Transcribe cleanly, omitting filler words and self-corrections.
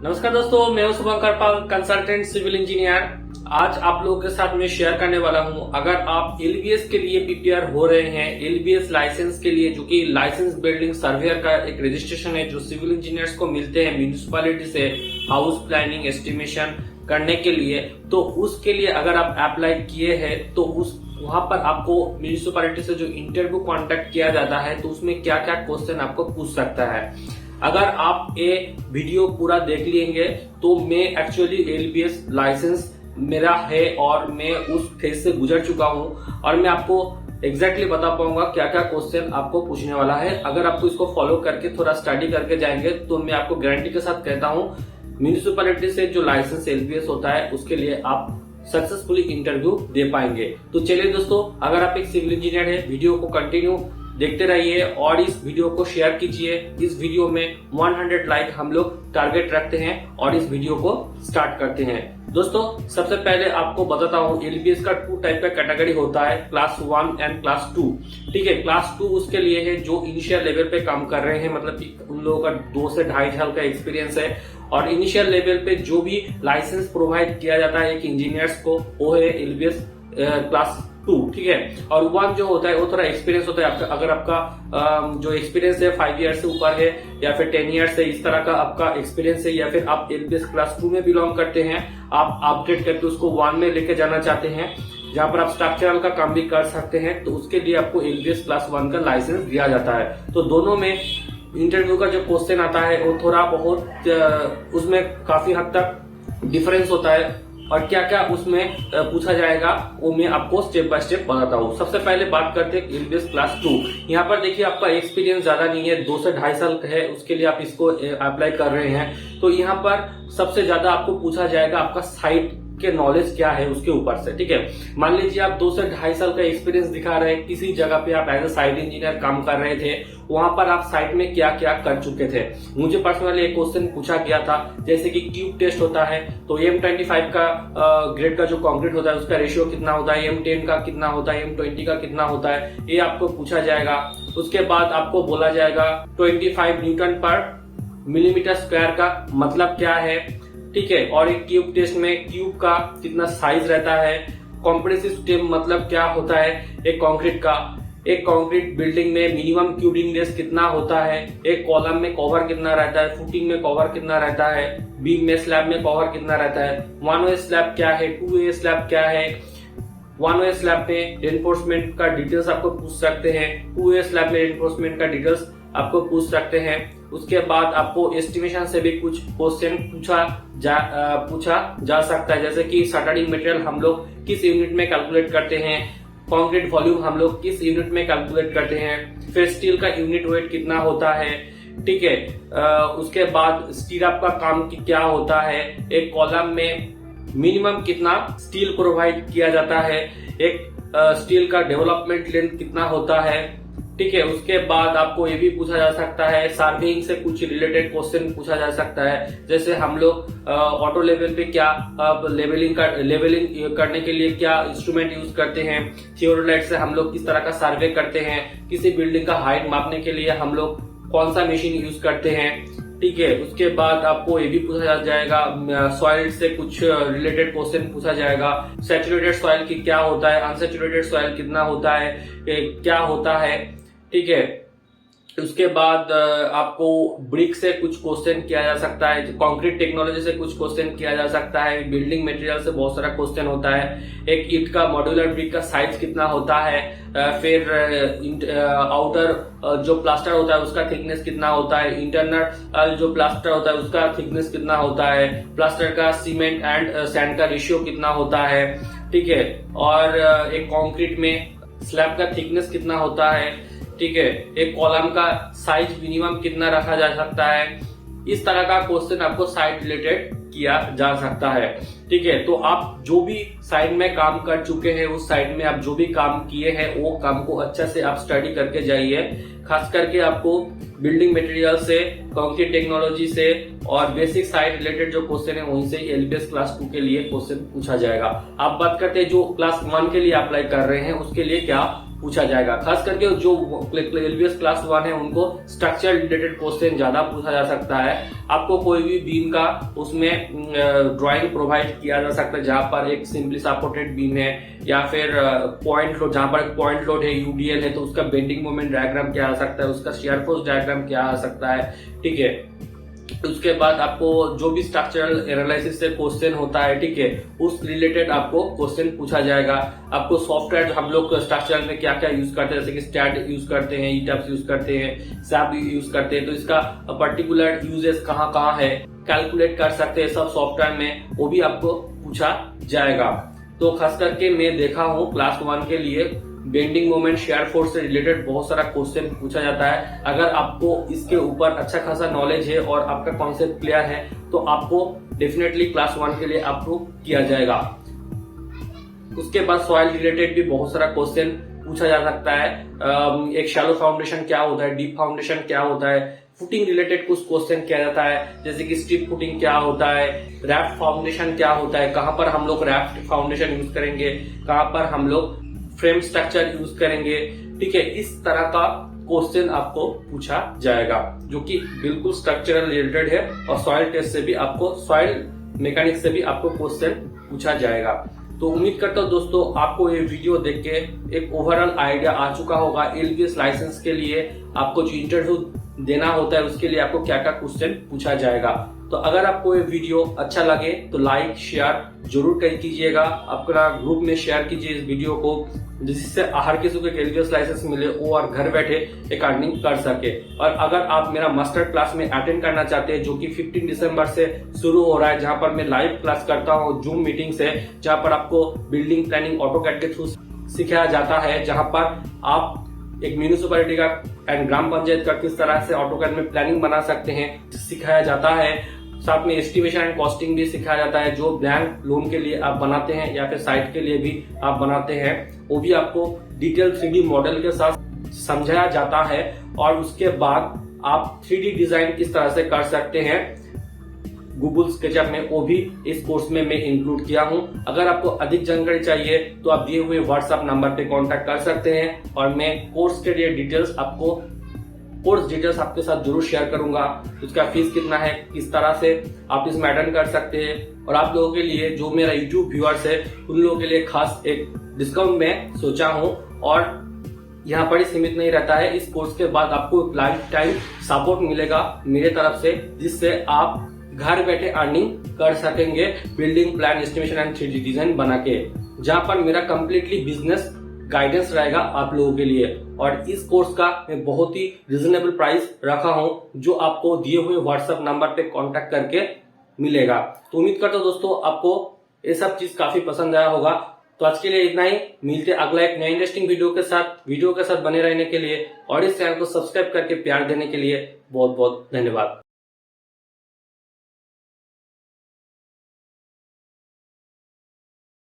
नमस्कार दोस्तों, मैं हूं शुभंकर पाल, कंसल्टेंट सिविल इंजीनियर। आज आप लोगों के साथ में शेयर करने वाला हूं, अगर आप एलबीएस के लिए प्रिपेयर हो रहे हैं, एलबीएस लाइसेंस के लिए, जो कि लाइसेंस बिल्डिंग सर्वेयर का एक रजिस्ट्रेशन है जो सिविल इंजीनियर्स को मिलते हैं म्यूनिसिपैलिटी से हाउस प्लानिंग एस्टिमेशन करने के लिए, तो उसके लिए अगर आप अप्लाई किए हैं तो वहां पर आपको म्यूनिसिपैलिटी से जो इंटरव्यू कॉन्टेक्ट किया जाता है तो उसमें क्या क्या क्वेश्चन आपको पूछ सकता है। अगर आप ये वीडियो पूरा देख लेंगे तो मैं एक्चुअली एलबीएस लाइसेंस मेरा है और मैं उस फेज से गुजर चुका हूं और मैं आपको एग्जैक्टली बता पाऊंगा क्या क्या क्वेश्चन आपको पूछने वाला है। अगर आपको इसको फॉलो करके थोड़ा स्टडी करके जाएंगे तो मैं आपको गारंटी के साथ कहता हूं म्यूनिसिपैलिटी से जो लाइसेंस एलबीएस होता है उसके लिए आप सक्सेसफुली इंटरव्यू दे पाएंगे। तो चलिए दोस्तों, अगर आप एक सिविल इंजीनियर है, वीडियो को कंटिन्यू देखते रहिए और इस वीडियो को शेयर कीजिए। इस वीडियो में 100 लाइक हम लोग टारगेट रखते हैं और इस वीडियो को स्टार्ट करते हैं। दोस्तों, सबसे पहले आपको बताता हूँ एलबीएस का 2 टाइप का कैटेगरी होता है, क्लास 1 एंड क्लास 2। ठीक है, क्लास 2 उसके लिए है जो इनिशियल लेवल पे काम कर रहे हैं, मतलब कि उन लोगों का 2 से 2.5 साल का एक्सपीरियंस है और इनिशियल लेवल पे जो भी लाइसेंस प्रोवाइड किया जाता है एक इंजीनियर्स को, वो है एलबीएस क्लास 2। ठीक है, और 1 जो होता है वो थोड़ा एक्सपीरियंस होता है आपका। अगर आपका जो एक्सपीरियंस है 5 ईयर से ऊपर है या फिर 10 ईयर से इस तरह का आपका एक्सपीरियंस है, या फिर आप एलबीएस क्लास 2 में बिलोंग करते हैं, आप अपग्रेड करके उसको 1 में लेके जाना चाहते हैं जहां पर आप स्ट्रक्चरल का काम भी कर सकते हैं, तो उसके लिए आपको एलबीएस क्लास 1 का लाइसेंस दिया जाता है। तो दोनों में इंटरव्यू का जो क्वेश्चन आता है वो थोड़ा बहुत उसमें काफी हद तक डिफरेंस होता है और क्या क्या उसमें पूछा जाएगा वो मैं आपको स्टेप बाय स्टेप बताता हूँ। सबसे पहले बात करते हैं एलबीएस क्लास 2। यहाँ पर देखिए आपका एक्सपीरियंस ज्यादा नहीं है, 2 से 2.5 साल का है, उसके लिए आप इसको अप्लाई कर रहे हैं। तो यहाँ पर सबसे ज्यादा आपको पूछा जाएगा आपका साइट के नॉलेज क्या है उसके ऊपर से। ठीक है, मान लीजिए आप 2 से 2.5 साल का एक्सपीरियंस दिखा रहे हैं, किसी जगह पे आप एज ए साइट इंजीनियर काम कर रहे थे, वहां पर आप साइट में क्या क्या कर चुके थे। मुझे पर्सनली एक क्वेश्चन पूछा गया था, जैसे कि क्यूब टेस्ट होता है तो M25 का ग्रेड का जो कंक्रीट होता है उसका रेशियो कितना होता है, M10 का कितना होता है, M20 का कितना होता है, ये आपको पूछा जाएगा। उसके बाद आपको बोला जाएगा 25 न्यूटन पर मिलीमीटर स्क्वायर का मतलब क्या है। ठीक है, और एक क्यूब टेस्ट में क्यूब का कितना साइज रहता है, कॉम्प्रेसिव स्टेम मतलब क्या होता है एक कंक्रीट का, एक कंक्रीट बिल्डिंग में मिनिमम क्यूबिंग डेज कितना होता है, एक कॉलम में कवर कितना रहता है, फुटिंग में कवर कितना रहता है, बीम में स्लैब में कवर कितना रहता है, 1 वे स्लैब क्या है, 2 वे स्लैब क्या है। 1 वे स्लैब में रेनफोर्समेंट का डिटेल्स आपको पूछ सकते हैं, 2 वे स्लैब में रेनफोर्समेंट का डिटेल्स आपको पूछ सकते हैं। उसके बाद आपको एस्टिमेशन से भी कुछ क्वेश्चन पूछा जा सकता है, जैसे कि शटरिंग मटेरियल हम लोग किस यूनिट में कैलकुलेट करते हैं, कंक्रीट वॉल्यूम हम लोग किस यूनिट में कैलकुलेट करते हैं, फिर स्टील का यूनिट वेट कितना होता है। ठीक है, उसके बाद स्टीरअप का काम क्या होता है, एक कॉलम में मिनिमम कितना स्टील प्रोवाइड किया जाता है, एक स्टील का डेवलपमेंट लेंथ कितना होता है। ठीक है, उसके बाद आपको ये भी पूछा जा सकता है, सर्वेइंग से कुछ रिलेटेड क्वेश्चन पूछा जा सकता है, जैसे हम लोग ऑटो लेवल पे क्या लेवलिंग करने के लिए क्या इंस्ट्रूमेंट यूज करते हैं, थियोरलाइट से हम लोग किस तरह का सर्वे करते हैं, किसी बिल्डिंग का हाइट मापने के लिए हम लोग कौन सा मशीन यूज करते हैं। ठीक है, उसके बाद आपको ये भी पूछा जाएगा, सॉइल से कुछ रिलेटेड क्वेश्चन पूछा जाएगा, सैचुरेटेड सॉइल की क्या होता है, अनसैचुरेटेड सॉइल कितना होता है, क्या होता है। ठीक है, उसके बाद आपको ब्रिक से कुछ क्वेश्चन किया जा सकता है, कंक्रीट टेक्नोलॉजी से कुछ क्वेश्चन किया जा सकता है, बिल्डिंग मटेरियल से बहुत सारा क्वेश्चन होता है, एक ईंट का मॉड्यूलर ब्रिक का साइज कितना होता है, फिर आउटर जो प्लास्टर होता है उसका थिकनेस कितना होता है, इंटरनल जो प्लास्टर होता है उसका थिकनेस कितना होता है, प्लास्टर का सीमेंट एंड सैंड का रेशियो कितना होता है। ठीक है, और एक कंक्रीट में स्लैब का थिकनेस कितना होता है। ठीक है, एक कॉलम का साइज मिनिमम कितना रखा जा सकता है। इस तरह का क्वेश्चन आपको साइट रिलेटेड किया जा सकता है। ठीक है, तो आप जो भी साइट में काम कर चुके हैं, उस साइट में आप जो भी काम किए हैं वो काम को अच्छा से आप स्टडी करके जाइए। खास करके आपको बिल्डिंग मटेरियल से, कंक्रीट टेक्नोलॉजी से और बेसिक साइट रिलेटेड जो क्वेश्चन है वहीं से एलबीएस क्लास 2 के लिए क्वेश्चन पूछा जाएगा। आप बात करते हैं जो क्लास 1 के लिए अप्लाई कर रहे हैं उसके लिए क्या पूछा जाएगा। खास करके जो LBS क्लास 1 है उनको स्ट्रक्चर रिलेटेड क्वेश्चन ज्यादा पूछा जा सकता है। आपको कोई भी बीम का उसमें ड्राइंग प्रोवाइड किया जा सकता है, जहां पर एक सिंपली सपोर्टेड बीम है या फिर पॉइंट लोड, जहां पर पॉइंट लोड है, यूडीएल है, तो उसका बेंडिंग मोमेंट डायग्राम क्या आ सकता है, उसका शियर फोर्स डायग्राम क्या आ सकता है। ठीक है, उसके बाद आपको जो भी स्ट्रक्चरल एनालिसिस से क्वेश्चन होता है, ठीक है, उस रिलेटेड आपको क्वेश्चन पूछा जाएगा। आपको सॉफ्टवेयर हम लोग स्ट्रक्चर में क्या क्या यूज करते हैं, जैसे कि स्टैट यूज करते हैं, ईटअप्स यूज करते हैं, सैप यूज करते हैं, तो इसका पर्टिकुलर यूजेस कहाँ कहाँ है, कैलकुलेट कर सकते हैं सब सॉफ्टवेयर में, वो भी आपको पूछा जाएगा। तो खास करके मैं देखा हूँ क्लास 1 के लिए बेंडिंग मोमेंट, शेयर फोर्स से रिलेटेड बहुत सारा क्वेश्चन पूछा जाता है। अगर आपको इसके ऊपर अच्छा खासा नॉलेज है और आपका कॉन्सेप्ट क्लियर है तो आपको डेफिनेटली क्लास 1 के लिए अप्रूव किया जाएगा। उसके बाद सॉइल रिलेटेड भी बहुत सारा क्वेश्चन पूछा जा सकता है। एक शैलो फाउंडेशन क्या होता है, डीप फाउंडेशन क्या होता है, फुटिंग रिलेटेड कुछ क्वेश्चन किया जाता है, जैसे कि स्ट्रिप फुटिंग क्या होता है, रैफ्ट फाउंडेशन क्या होता है, कहां पर हम लोग रैफ्ट फाउंडेशन यूज करेंगे, कहां पर हम लोग फ्रेम स्ट्रक्चर यूज करेंगे। ठीक है, इस तरह का क्वेश्चन आपको पूछा जाएगा जो कि बिल्कुल स्ट्रक्चरल रिलेटेड है, और सॉइल टेस्ट से भी आपको, सॉइल मैकेनिक्स से भी आपको क्वेश्चन पूछा जाएगा। तो उम्मीद करता हूँ दोस्तों आपको ये वीडियो देख के एक ओवरऑल आइडिया आ चुका होगा। LBS लाइसेंस के लिए आपको जो इंटरव्यू देना होता है उसके लिए आपको क्या क्या क्वेश्चन पूछा जाएगा। तो अगर आपको ये वीडियो अच्छा लगे तो लाइक शेयर जरूर कीजिएगा, अपना ग्रुप में शेयर कीजिए इस वीडियो को, जिससे हर किसी को LBS लाइसेंस मिले वो और घर बैठे एक अर्निंग कर सके। और अगर आप मेरा मास्टर क्लास में अटेंड करना चाहते हैं जो कि 15 दिसंबर से शुरू हो रहा है, जहां पर मैं लाइव क्लास करता हूं जूम मीटिंग से, जहां पर आपको बिल्डिंग प्लानिंग ऑटोकैड के थ्रू सिखाया जाता है, जहां पर आप एक म्यूनिसिपैलिटी का एंड ग्राम पंचायत का किस तरह से ऑटोकैड में प्लानिंग बना सकते हैं सिखाया जाता है। साथ में एस्टिमेशन एंड कॉस्टिंग भी सिखाया जाता है, जो बैंक लोन के लिए आप बनाते हैं या फिर साइट के लिए भी आप बनाते हैं, वो भी आपको डिटेल 3D मॉडल के साथ समझाया जाता है। और उसके बाद आप 3D डिजाइन किस तरह से कर सकते हैं गूगल स्केचअप में, वो भी इस कोर्स में मैं इंक्लूड किया हूं। अगर आपको अधिक जानकारी चाहिए तो आप दिए हुए व्हाट्सएप नंबर पे कांटेक्ट कर सकते हैं, और मैं कोर्स के लिए डिटेल्स आपके साथ जरूर शेयर करूंगा। उसका फीस कितना है, किस तरह से आप इसमें अटेंड कर सकते हैं, और आप लोगों के लिए जो मेरा यूट्यूब व्यूअर्स है उन लोगों के लिए खास एक डिस्काउंट में सोचा हूं। और यहाँ पर ही सीमित नहीं रहता है, इस कोर्स के बाद आपको लाइफ टाइम सपोर्ट मिलेगा मेरे तरफ से, जिससे आप घर बैठे अर्निंग कर सकेंगे building plan, estimation and 3D design बना के, जहां पर मेरा कंप्लीटली बिजनेस गाइडेंस रहेगा आप लोगों के लिए। और इस कोर्स का मैं बहुत ही रिजनेबल प्राइस रखा हूं, जो आपको दिए हुए व्हाट्सएप नंबर पे कांटेक्ट करके मिलेगा। तो उम्मीद करता हूं दोस्तों आपको ये सब चीज काफी पसंद आया होगा। तो आज के लिए इतना ही, मिलते अगला एक नए इंटरेस्टिंग वीडियो के साथ बने रहने के लिए और इस चैनल को सब्सक्राइब करके प्यार देने के लिए बहुत बहुत धन्यवाद।